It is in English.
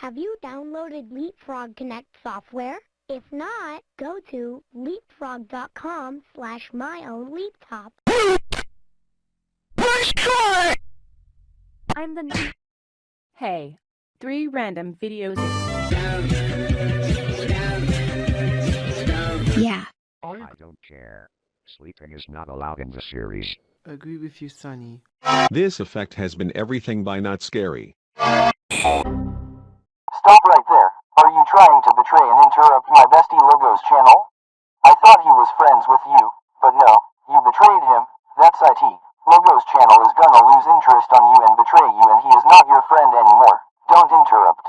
Have you downloaded Leapfrog Connect software? If not, go to leapfrog.com/myownleaptop. I'm the... Hey, 3 random videos. Yeah. I don't care. Sleeping is not allowed in the series. Agree with you, Sonny. This effect has been everything by not scary. Stop right there. Are you trying to betray and interrupt my bestie Logo's channel? I thought he was friends with you, but no, you betrayed him. That's it. Logo's channel is gonna lose interest on you and betray you, and he is not your friend anymore. Don't interrupt.